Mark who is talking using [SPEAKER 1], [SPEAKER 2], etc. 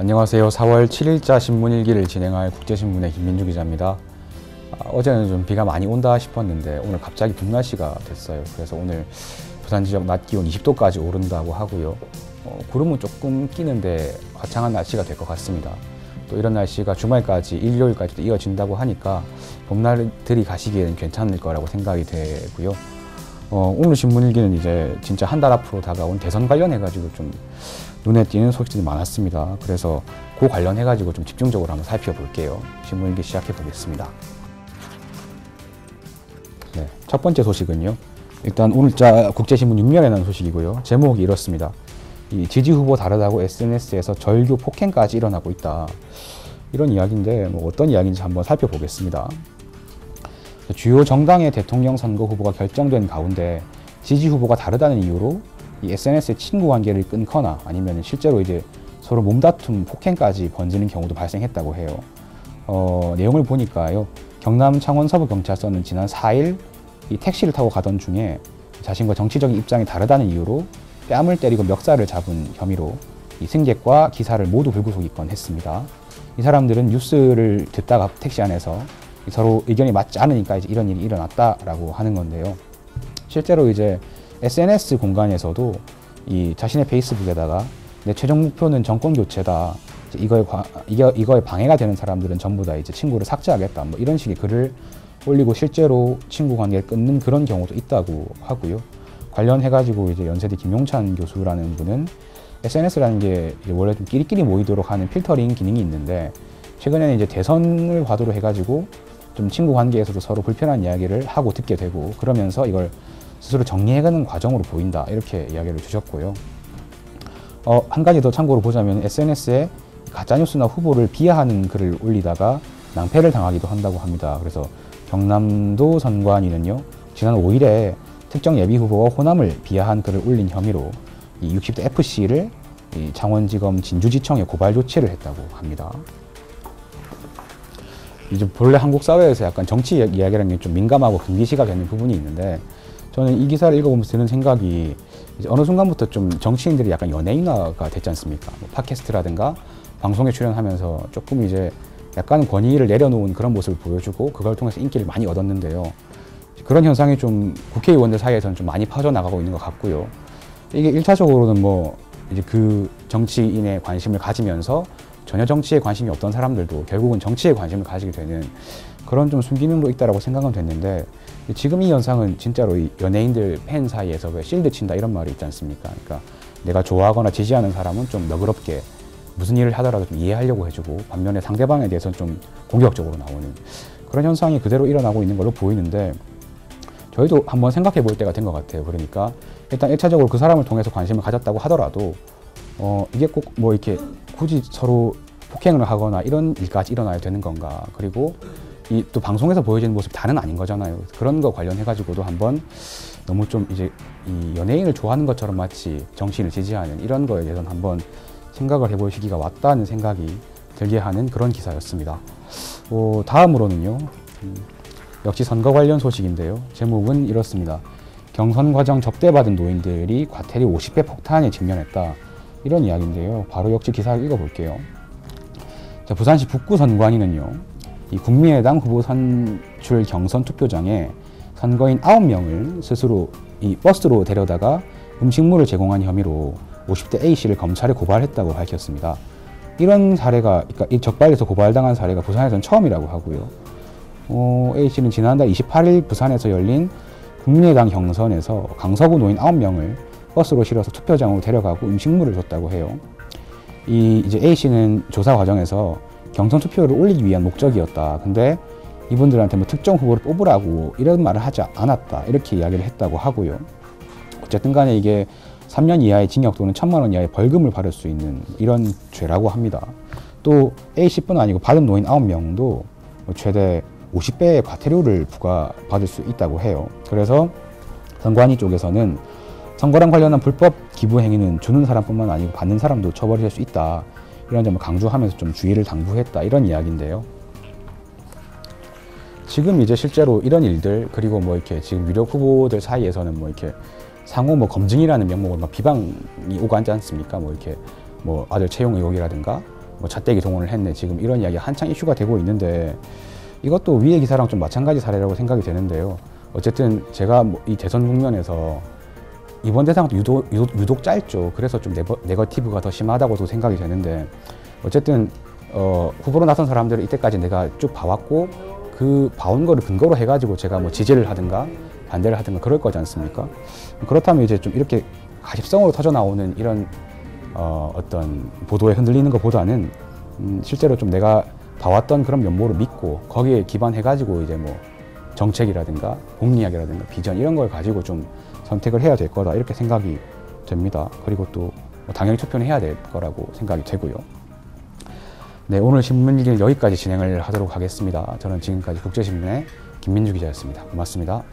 [SPEAKER 1] 안녕하세요. 4월 7일자 신문일기를 진행할 국제신문의 김민주 기자입니다. 어제는 좀 비가 많이 온다 싶었는데 오늘 갑자기 봄 날씨가 됐어요. 그래서 오늘 부산 지역 낮 기온 20도까지 오른다고 하고요. 구름은 조금 끼는데 화창한 날씨가 될 것 같습니다. 또 이런 날씨가 주말까지, 일요일까지도 이어진다고 하니까 봄날들이 가시기에는 괜찮을 거라고 생각이 되고요. 오늘 신문일기는 이제 진짜 한 달 앞으로 다가온 대선 관련해가지고 좀 눈에 띄는 소식들이 많았습니다. 그래서 그 관련해가지고 좀 집중적으로 한번 살펴볼게요. 신문일기 시작해 보겠습니다. 네, 첫 번째 소식은요. 일단 오늘자 국제신문 6면에 난 소식이고요. 제목이 이렇습니다. 이 지지 후보 다르다고 SNS에서 절교 폭행까지 일어나고 있다. 이런 이야기인데 뭐 어떤 이야기인지 한번 살펴보겠습니다. 주요 정당의 대통령 선거 후보가 결정된 가운데 지지 후보가 다르다는 이유로 이 SNS의 친구 관계를 끊거나 아니면 실제로 이제 서로 몸다툼, 폭행까지 번지는 경우도 발생했다고 해요. 내용을 보니까요. 경남 창원 서부경찰서는 지난 4일 이 택시를 타고 가던 중에 자신과 정치적인 입장이 다르다는 이유로 뺨을 때리고 멱살을 잡은 혐의로 이 승객과 기사를 모두 불구속 입건했습니다. 이 사람들은 뉴스를 듣다가 택시 안에서 서로 의견이 맞지 않으니까 이제 이런 일이 일어났다라고 하는 건데요. 실제로 이제 SNS 공간에서도 이 자신의 페이스북에다가 내 최종 목표는 정권 교체다. 이거에 방해가 되는 사람들은 전부 다 이제 친구를 삭제하겠다. 뭐 이런 식의 글을 올리고 실제로 친구 관계를 끊는 그런 경우도 있다고 하고요. 관련해가지고 이제 연세대 김용찬 교수라는 분은 SNS라는 게 원래 좀 끼리끼리 모이도록 하는 필터링 기능이 있는데 최근에는 이제 대선을 화두로 해가지고 좀 친구 관계에서도 서로 불편한 이야기를 하고 듣게 되고 그러면서 이걸 스스로 정리해가는 과정으로 보인다. 이렇게 이야기를 주셨고요. 한 가지 더 참고로 보자면 SNS에 가짜뉴스나 후보를 비하하는 글을 올리다가 낭패를 당하기도 한다고 합니다. 그래서 경남도 선관위는요. 지난 5일에 특정 예비 후보와 호남을 비하한 글을 올린 혐의로 이 60대 FC를 이 창원지검 진주지청에 고발 조치를 했다고 합니다. 이제 본래 한국 사회에서 약간 정치 이야기라는 게 좀 민감하고 금기시가 되는 부분이 있는데 저는 이 기사를 읽어보면서 드는 생각이 이제 어느 순간부터 좀 정치인들이 약간 연예인화가 됐지 않습니까? 뭐 팟캐스트라든가 방송에 출연하면서 조금 이제 약간 권위를 내려놓은 그런 모습을 보여주고 그걸 통해서 인기를 많이 얻었는데요. 그런 현상이 좀 국회의원들 사이에서는 좀 많이 퍼져나가고 있는 것 같고요. 이게 1차적으로는 뭐 이제 그 정치인의 관심을 가지면서 전혀 정치에 관심이 없던 사람들도 결국은 정치에 관심을 가지게 되는 그런 좀 순기능도 있다라고 생각은 됐는데 지금 이 현상은 진짜로 이 연예인들 팬 사이에서 왜 실드 친다 이런 말이 있지 않습니까? 그러니까 내가 좋아하거나 지지하는 사람은 좀 너그럽게 무슨 일을 하더라도 좀 이해하려고 해주고 반면에 상대방에 대해서는 좀 공격적으로 나오는 그런 현상이 그대로 일어나고 있는 걸로 보이는데 저희도 한번 생각해 볼 때가 된 것 같아요. 그러니까 일단 1차적으로 그 사람을 통해서 관심을 가졌다고 하더라도 이게 꼭 뭐 이렇게 굳이 서로 폭행을 하거나 이런 일까지 일어나야 되는 건가. 그리고 이 또 방송에서 보여지는 모습이 다는 아닌 거잖아요. 그런 거 관련해가지고도 한번 너무 좀 이제 이 연예인을 좋아하는 것처럼 마치 정치인을 지지하는 이런 거에 대해서는 한번 생각을 해볼 시기가 왔다는 생각이 들게 하는 그런 기사였습니다. 다음으로는요. 역시 선거 관련 소식인데요. 제목은 이렇습니다. 경선 과정 접대받은 노인들이 과태료 50배 폭탄에 직면했다. 이런 이야기인데요. 바로 역시 기사를 읽어볼게요. 자, 부산시 북구 선관위는요. 이 국민의당 후보 선출 경선 투표장에 선거인 9명을 스스로 이 버스로 데려다가 음식물을 제공한 혐의로 50대 A씨를 검찰에 고발했다고 밝혔습니다. 이런 사례가, 그러니까 이 적발에서 고발당한 사례가 부산에서는 처음이라고 하고요. A씨는 지난달 28일 부산에서 열린 국민의당 경선에서 강서구 노인 9명을 버스로 실어서 투표장으로 데려가고 음식물을 줬다고 해요. 이제 A씨는 조사 과정에서 경선 투표를 올리기 위한 목적이었다. 근데 이분들한테 뭐 특정 후보를 뽑으라고 이런 말을 하지 않았다. 이렇게 이야기를 했다고 하고요. 어쨌든 간에 이게 3년 이하의 징역 또는 1,000만 원 이하의 벌금을 받을 수 있는 이런 죄라고 합니다. 또 A씨뿐 아니고 받은 노인 9명도 최대 50배의 과태료를 부과받을 수 있다고 해요. 그래서 선관위 쪽에서는 선거랑 관련한 불법 기부 행위는 주는 사람뿐만 아니고 받는 사람도 처벌이 될 수 있다. 이런 점을 강조하면서 좀 주의를 당부했다. 이런 이야기인데요. 지금 이제 실제로 이런 일들 그리고 뭐 이렇게 지금 유력 후보들 사이에서는 뭐 이렇게 상호 뭐 검증이라는 명목으로 막 비방이 오고 앉지 않습니까? 뭐 이렇게 뭐 아들 채용 의혹이라든가 뭐 잣대기 동원을 했네. 지금 이런 이야기 한창 이슈가 되고 있는데 이것도 위의 기사랑 좀 마찬가지 사례라고 생각이 되는데요. 어쨌든 제가 뭐 이 대선 국면에서 이번 대상도 유독 짧죠. 그래서 좀 네거티브가 더 심하다고도 생각이 되는데 어쨌든 후보로 나선 사람들을 이때까지 내가 쭉 봐왔고 그 봐온 거를 근거로 해가지고 제가 뭐 지지를 하든가 반대를 하든가 그럴 거지 않습니까? 그렇다면 이제 좀 이렇게 가십성으로 터져 나오는 이런 어떤 보도에 흔들리는 것보다는 실제로 좀 내가 봐왔던 그런 면모를 믿고 거기에 기반해가지고 이제 뭐 정책이라든가 공약이라든가 비전 이런 걸 가지고 좀 선택을 해야 될 거다 이렇게 생각이 됩니다. 그리고 또 당연히 투표는 해야 될 거라고 생각이 되고요. 네, 오늘 신문일기는 여기까지 진행을 하도록 하겠습니다. 저는 지금까지 국제신문의 김민주 기자였습니다. 고맙습니다.